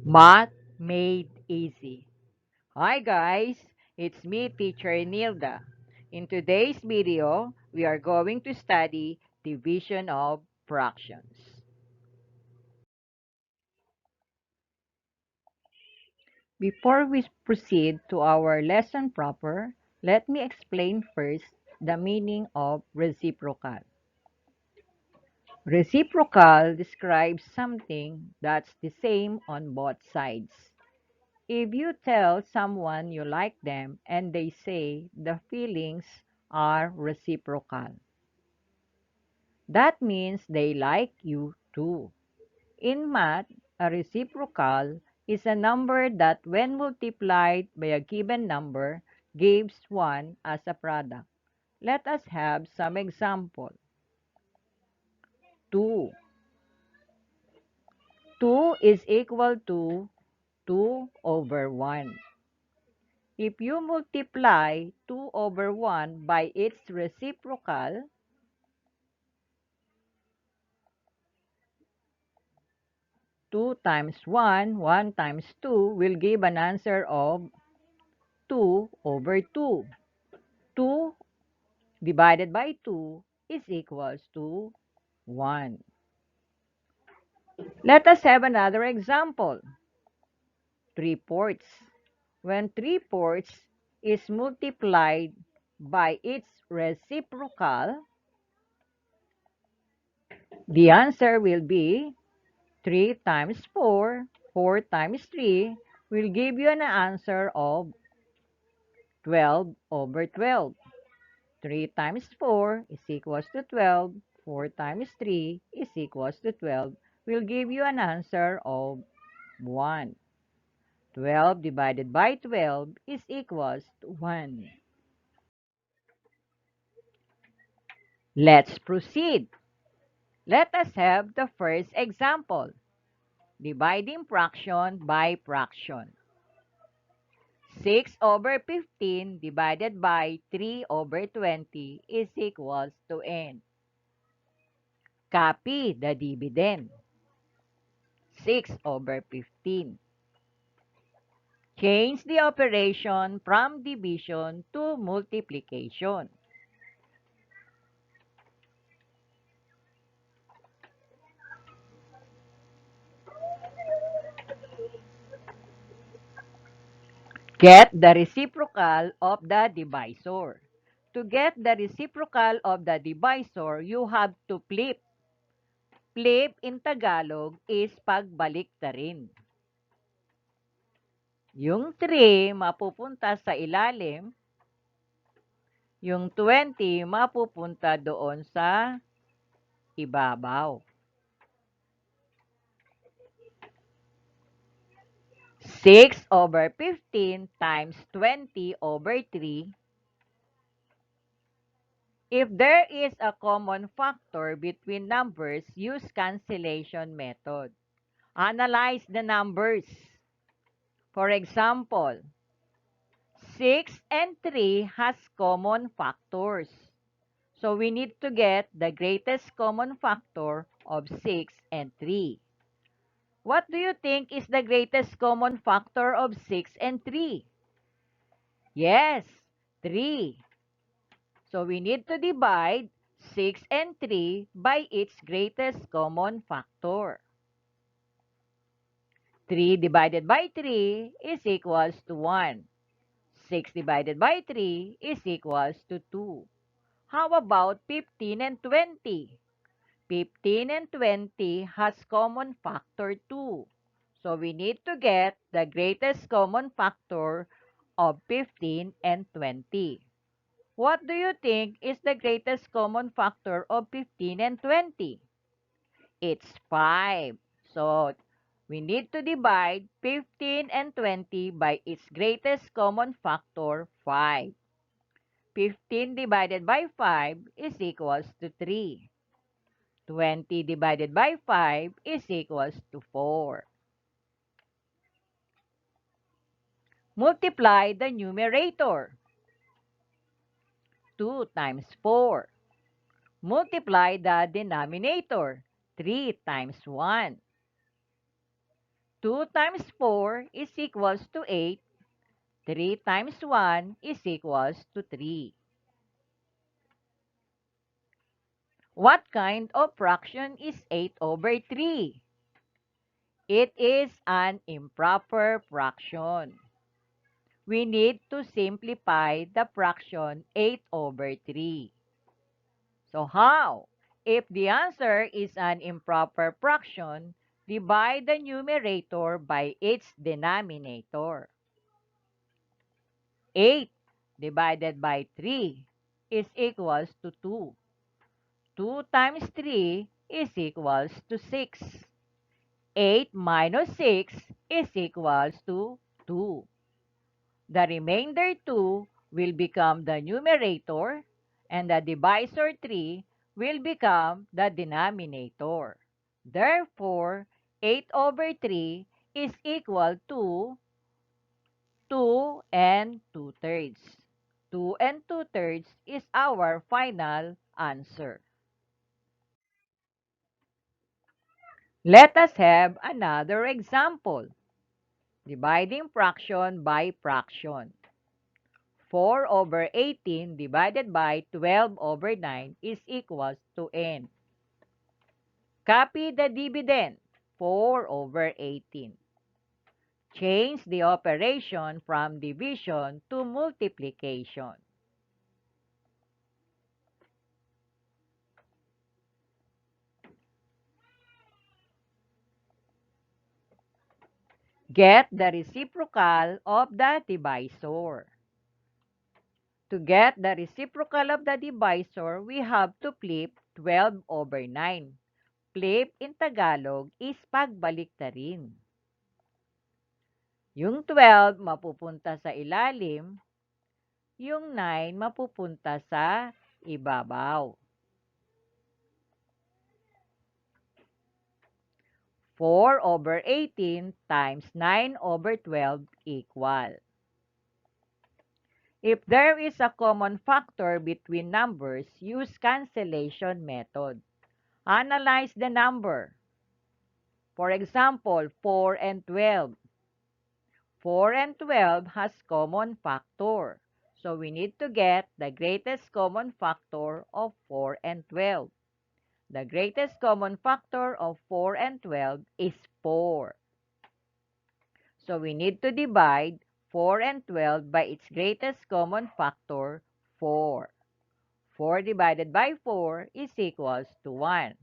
Math Made Easy. Hi guys, it's me, Teacher Nilda. In today's video, we are going to study division of fractions. Before we proceed to our lesson proper, let me explain first the meaning of reciprocal. Reciprocal describes something that's the same on both sides. If you tell someone you like them and they say the feelings are reciprocal, that means they like you too. In math, a reciprocal is a number that when multiplied by a given number gives 1 as a product. Let us have some example. 2. 2 is equal to 2 over 1. If you multiply 2 over 1 by its reciprocal, 2 times 1, 1 times 2 will give an answer of 2 over 2. 2 divided by 2 is equals to 1. Let us have another example. 3/4. When 3/4 is multiplied by its reciprocal, the answer will be 3 times 4, 4 times 3 will give you an answer of 12 over 12. 3 times 4 is equals to 12. 4 times 3 is equals to 12. Will give you an answer of 1. 12 divided by 12 is equals to 1. Let's proceed. Let us have the first example. Dividing fraction by fraction. 6 over 15 divided by 3 over 20 is equals to n. Copy the dividend. 6 over 15. Change the operation from division to multiplication. Get the reciprocal of the divisor. To get the reciprocal of the divisor, you have to flip. Flip in Tagalog is pagbaliktarin. Yung 3 mapupunta sa ilalim, yung 20 mapupunta doon sa ibabaw. 6 over 15 times 20 over 3. If there is a common factor between numbers, use cancellation method. Analyze the numbers. For example, 6 and 3 has common factors. So we need to get the greatest common factor of 6 and 3. What do you think is the greatest common factor of 6 and 3? Yes, 3. So we need to divide 6 and 3 by its greatest common factor. 3 divided by 3 is equals to 1. 6 divided by 3 is equals to 2. How about 15 and 20? 15 and 20 has common factor 2. So we need to get the greatest common factor of 15 and 20. What do you think is the greatest common factor of 15 and 20? It's 5. So we need to divide 15 and 20 by its greatest common factor, 5. 15 divided by 5 is equals to 3. 20 divided by 5 is equals to 4. Multiply the numerator. 2 times 4. Multiply the denominator. 3 times 1. 2 times 4 is equals to 8. 3 times 1 is equals to 3. What kind of fraction is 8 over 3? It is an improper fraction. We need to simplify the fraction 8 over 3. So how? If the answer is an improper fraction, divide the numerator by its denominator. 8 divided by 3 is equals to 2. 2 times 3 is equals to 6. 8 minus 6 is equals to 2. The remainder 2 will become the numerator, and the divisor 3 will become the denominator. Therefore, 8 over 3 is equal to 2 and 2/3. 2 and 2/3 is our final answer. Let us have another example. Dividing fraction by fraction. 4 over 18 divided by 12 over 9 is equals to n. Copy the dividend, 4 over 18. Change the operation from division to multiplication. Get the reciprocal of the divisor. To get the reciprocal of the divisor, we have to flip 12 over 9. Flip in Tagalog is pagbaliktarin. Yung 12 mapupunta sa ilalim, yung 9 mapupunta sa ibabaw. 4 over 18 times 9 over 12 equal. If there is a common factor between numbers, use cancellation method. Analyze the number. For example, 4 and 12. 4 and 12 has common factor. So we need to get the greatest common factor of 4 and 12. The greatest common factor of 4 and 12 is 4. So we need to divide 4 and 12 by its greatest common factor, 4. 4 divided by 4 is equals to 1.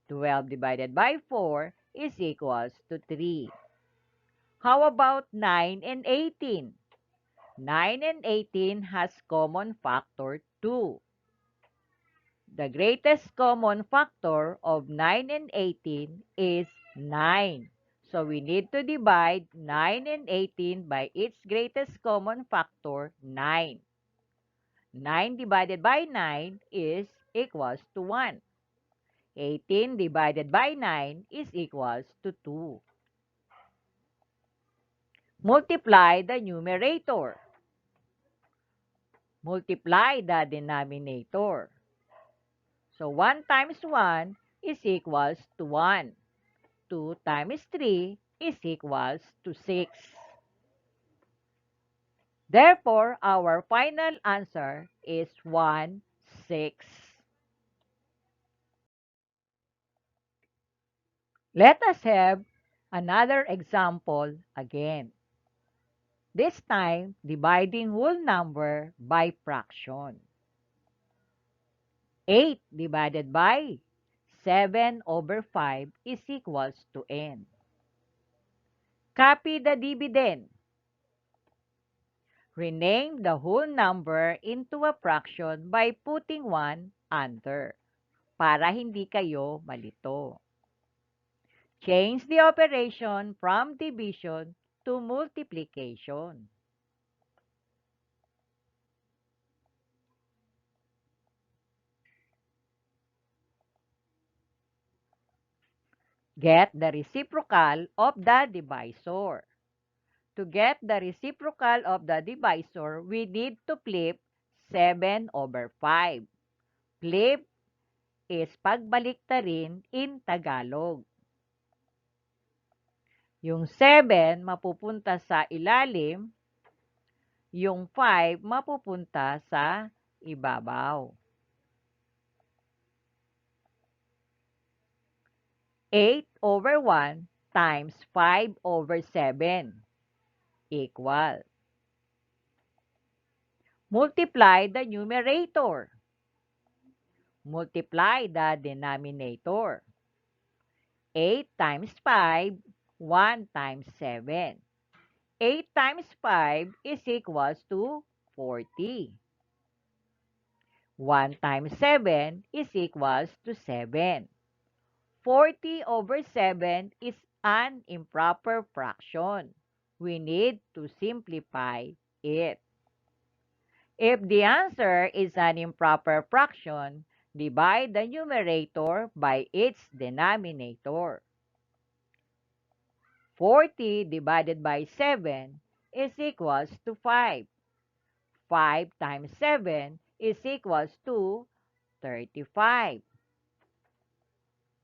12 divided by 4 is equals to 3. How about 9 and 18? 9 and 18 has common factor 2. The greatest common factor of 9 and 18 is 9. So we need to divide 9 and 18 by its greatest common factor, 9. 9 divided by 9 is equals to 1. 18 divided by 9 is equals to 2. Multiply the numerator. Multiply the denominator. So 1 times 1 is equals to 1. 2 times 3 is equals to 6. Therefore, our final answer is 1, 6. Let us have another example again. This time, dividing whole number by fraction. 8 divided by 7 over 5 is equals to n. Copy the dividend. Rename the whole number into a fraction by putting 1 under para hindi kayo malito. Change the operation from division to multiplication. Get the reciprocal of the divisor. To get the reciprocal of the divisor, we need to flip 7 over 5. Flip is pagbaliktarin in Tagalog. Yung 7 mapupunta sa ilalim, yung 5 mapupunta sa ibabaw. 8/1 times 5/7 equal. Multiply the numerator. Multiply the denominator. 8 times 5, 1 times 7. 8 times 5 is equals to 40. 1 times 7 is equals to 7. 40/7 is an improper fraction. We need to simplify it. If the answer is an improper fraction, divide the numerator by its denominator. 40 divided by 7 is equals to 5. 5 times 7 is equals to 35.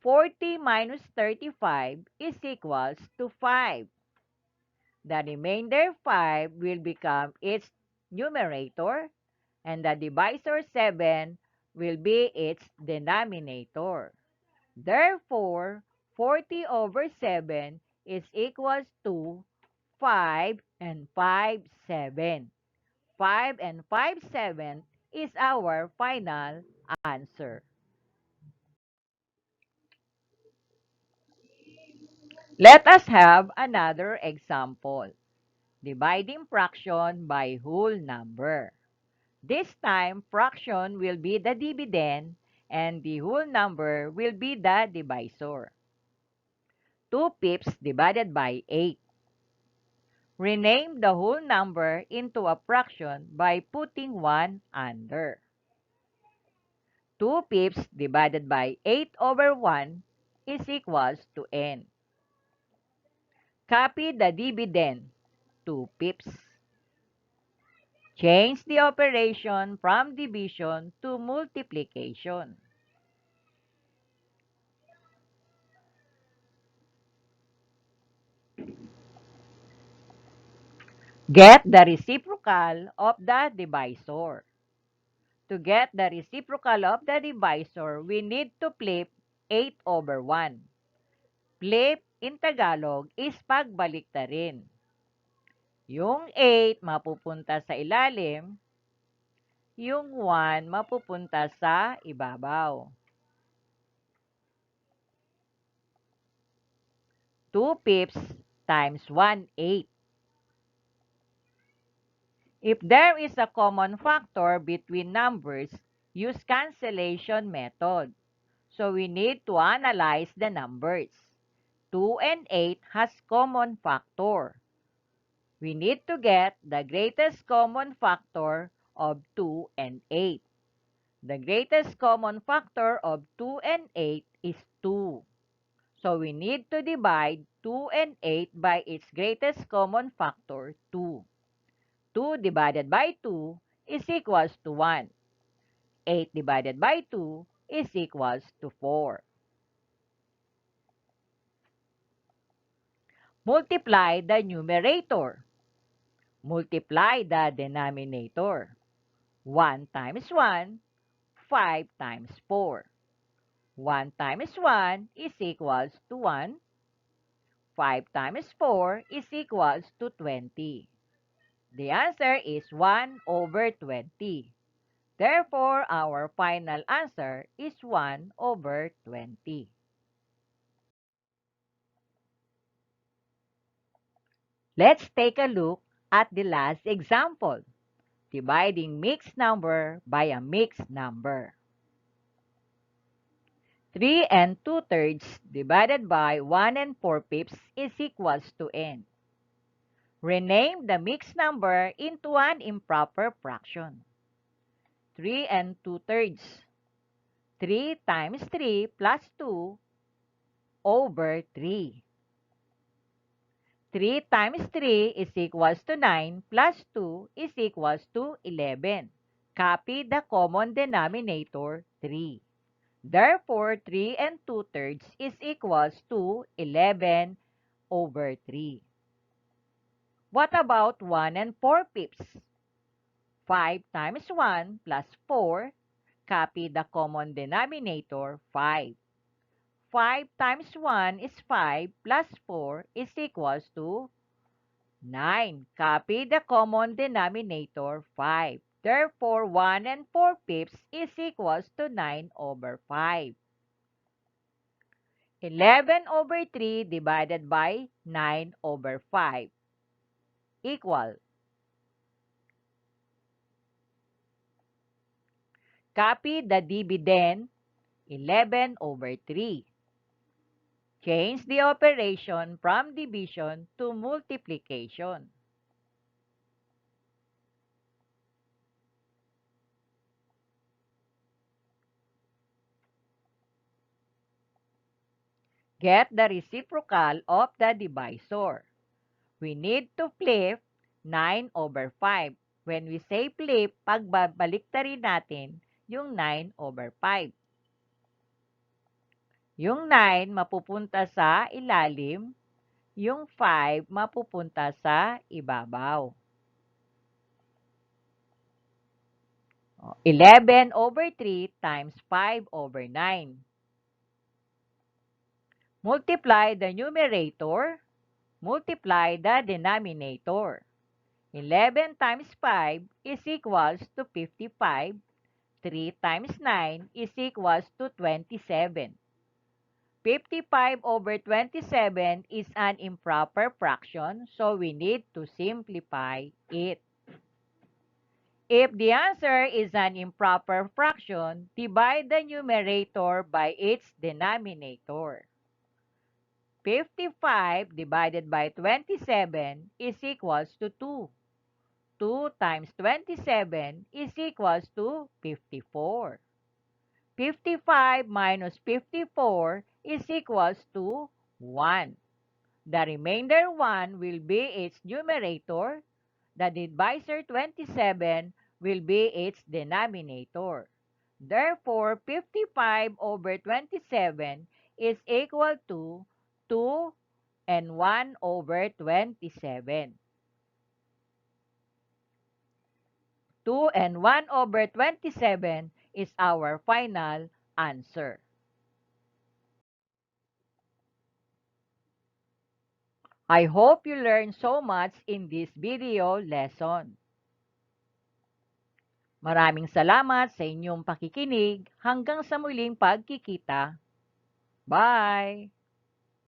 40 minus 35 is equals to 5. The remainder 5 will become its numerator, and the divisor 7 will be its denominator. Therefore, 40/7 is equals to 5 and 5/7. 5 and 5/7 is our final answer. Let us have another example. Dividing fraction by whole number. This time, fraction will be the dividend and the whole number will be the divisor. 2 pips divided by 8. Rename the whole number into a fraction by putting 1 under. 2 pips divided by 8/1 is equals to n. Copy the dividend, 2 pips. Change the operation from division to multiplication. Get the reciprocal of the divisor. To get the reciprocal of the divisor, we need to flip 8/1. Flip in Tagalog is pagbaliktarin. Yung 8 mapupunta sa ilalim, yung 1 mapupunta sa ibabaw. 2 pips times 1/8. If there is a common factor between numbers, use cancellation method. So we need to analyze the numbers. 2 and 8 has common factor. We need to get the greatest common factor of 2 and 8. The greatest common factor of 2 and 8 is 2. So we need to divide 2 and 8 by its greatest common factor, 2. 2 divided by 2 is equals to 1. 8 divided by 2 is equals to 4. Multiply the numerator. Multiply the denominator. 1 times 1, 5 times 4. 1 times 1 is equals to 1. 5 times 4 is equals to 20. The answer is 1/20. Therefore, our final answer is 1/20. Let's take a look at the last example, dividing mixed number by a mixed number. 3 and 2/3 divided by 1 and 4 pips is equals to n. Rename the mixed number into an improper fraction. 3 and 2/3. 3 times 3 plus 2 over 3. 3 times 3 is equals to 9 plus 2 is equals to 11. Copy the common denominator, 3. Therefore, 3 and 2/3 is equals to 11 over 3. What about 1 and 4/5? 5 times 1 plus 4. Copy the common denominator, 5. 5 times 1 is 5 plus 4 is equals to 9. Copy the common denominator, 5. Therefore, 1 and 4/5 is equals to 9 over 5. 11 over 3 divided by 9 over 5 equal. Copy the dividend, 11 over 3. Change the operation from division to multiplication. Get the reciprocal of the divisor. We need to flip 9 over 5. When we say flip, pagbabaliktarin natin yung 9 over 5. Yung 9 mapupunta sa ilalim, yung 5 mapupunta sa ibabaw. 11 over 3 times 5 over 9. Multiply the numerator, multiply the denominator. 11 times 5 is equals to 55. 3 times 9 is equals to 27. 55 over 27 is an improper fraction, so we need to simplify it. If the answer is an improper fraction, divide the numerator by its denominator. 55 divided by 27 is equals to 2. 2 times 27 is equals to 54. 55 minus 54 is equals to 1. The remainder 1 will be its numerator. The divisor 27 will be its denominator. Therefore, 55 over 27 is equal to 2 and 1 over 27. 2 and 1 over 27 is our final answer. I hope you learned so much in this video lesson. Maraming salamat sa inyong pakikinig. Hanggang sa muling pagkikita. Bye!